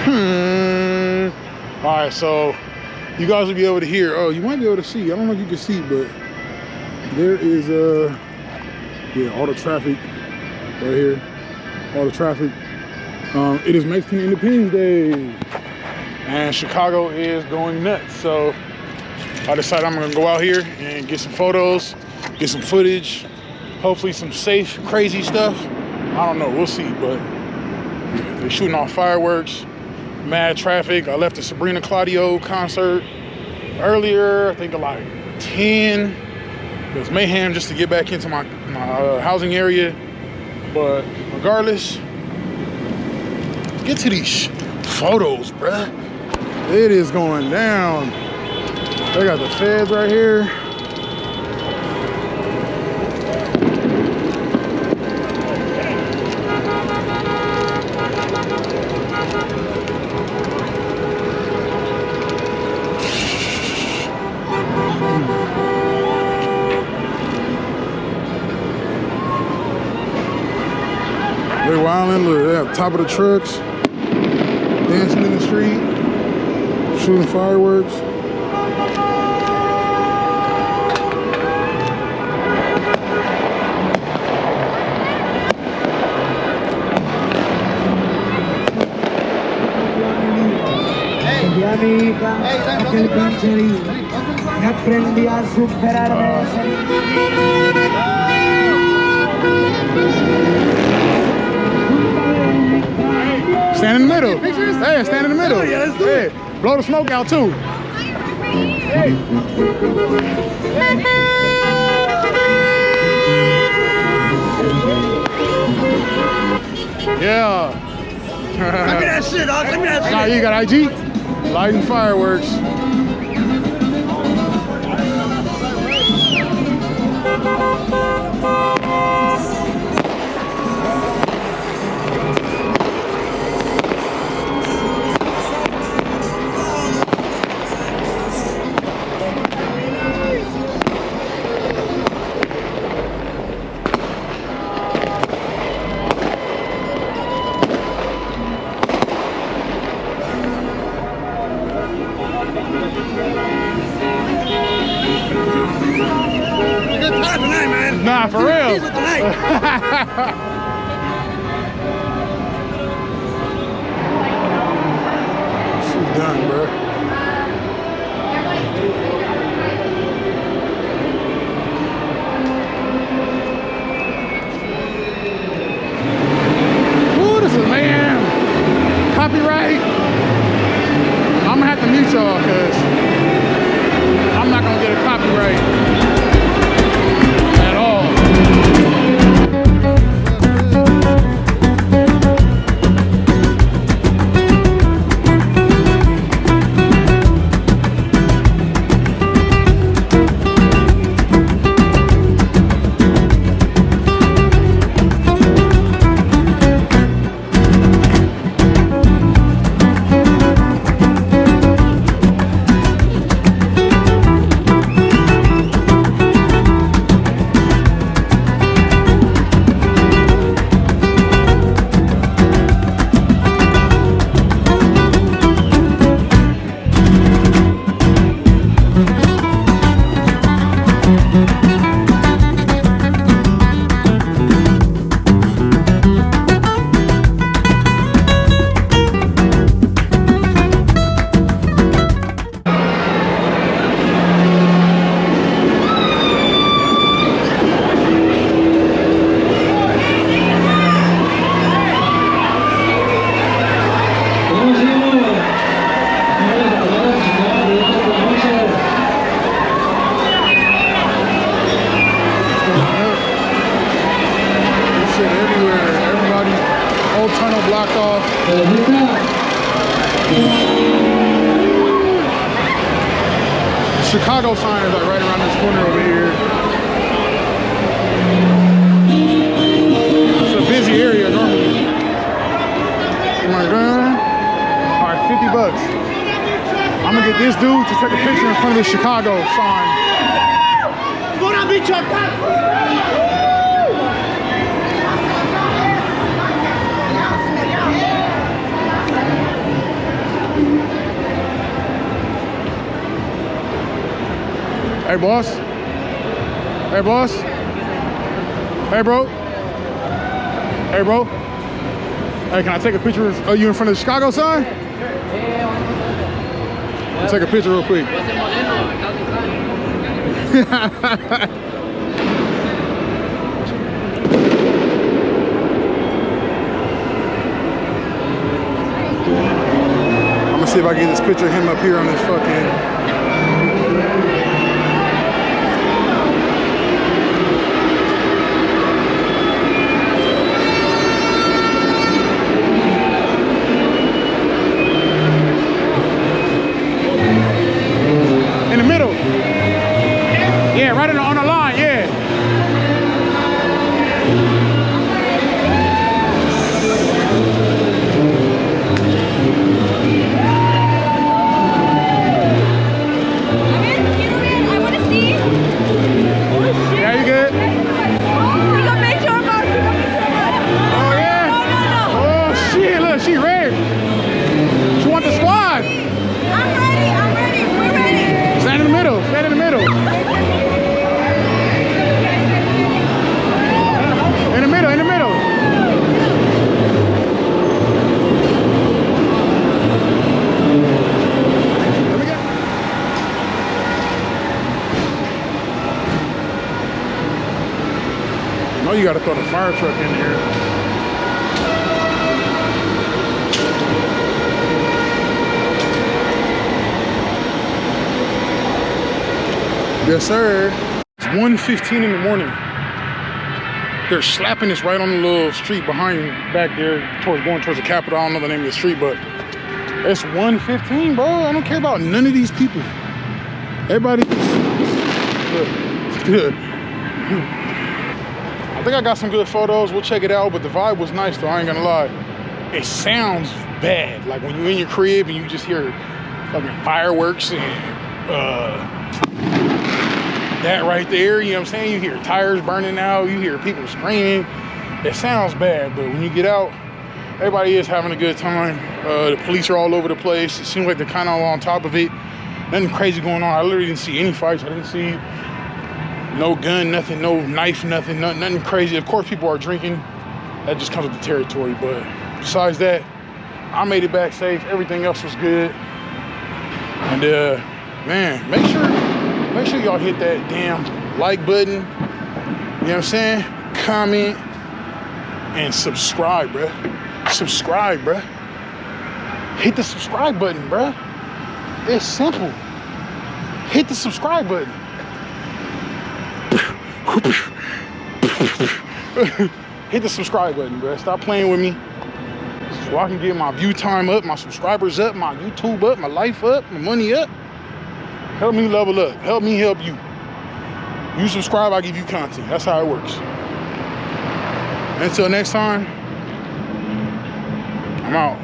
All right, so you guys will be able to hear. Oh, you might be able to see. I don't know if you can see, but there is yeah, all the traffic right here. All the traffic. It is Mexican Independence Day, and Chicago is going nuts. So I decided I'm gonna go out here and get some photos, get some footage, hopefully some safe, crazy stuff. I don't know, we'll see, but they're shooting off fireworks, mad traffic. I left the Sabrina Claudio concert earlier, I think at like 10. It was mayhem just to get back into my housing area. But regardless, get to these photos, bruh. It is going down. They got the feds right here. They're wilding, look, they're at the top of the trucks, dancing in the street, shooting fireworks. Stand in the middle. Hey, stand in the middle. Yeah, let's do it. Blow the smoke out too. Hey. Yeah. Give me that shit, dog. Give me that shit. Nah, you got IG? Lighting fireworks. Nah, for real. She's done, bro. Ooh, this is man. Copyright. I'm gonna have to mute y'all because I'm not gonna get a copyright. Blocked off. Chicago sign is like right around this corner over here. It's a busy area normally. Oh my God. All right, 50 bucks. I'm gonna get this dude to take a picture in front of the Chicago sign. Hey, boss. Hey, boss. Hey, bro. Hey, bro. Hey, can I take a picture of you in front of the Chicago sign? I'll take a picture real quick. I'm gonna see if I can get this picture of him up here on this fucking. In the middle. Yeah, right on the line, yeah. Yeah, you good? Oh, yeah? Oh, shit, look, she ready. She want the squad. I'm ready. We're ready. Stand in the middle. Stand in the middle. In the middle. In the middle. Let me get. No, you gotta throw the fire truck in here. Yes, sir. It's 1:15 in the morning. They're slapping us right on the little street behind back there, going towards the Capitol. I don't know the name of the street, but it's 1:15, bro. I don't care about none of these people. Everybody. Good. I think I got some good photos. We'll check it out, but the vibe was nice, though. I ain't gonna lie. It sounds bad, like when you're in your crib and you just hear fucking fireworks and that right there, you know what I'm saying? You hear tires burning out, you hear people screaming. It sounds bad, but when you get out, everybody is having a good time. The police are all over the place. It seems like they're kind of on top of it. Nothing crazy going on. I literally didn't see any fights. I didn't see no gun, nothing, no knife, nothing crazy. Of course, people are drinking. That just comes with the territory. But besides that, I made it back safe. Everything else was good. And man, make sure y'all hit that damn like button. You know what I'm saying? Comment and subscribe, bruh. Subscribe, bruh. Hit the subscribe button, bruh. It's simple. Hit the subscribe button. Hit the subscribe button, bruh. Stop playing with me. So I can get my view time up, my subscribers up, my YouTube up, my life up, my money up. Help me level up. Help me help you. You subscribe, I give you content. That's how it works. Until next time, I'm out.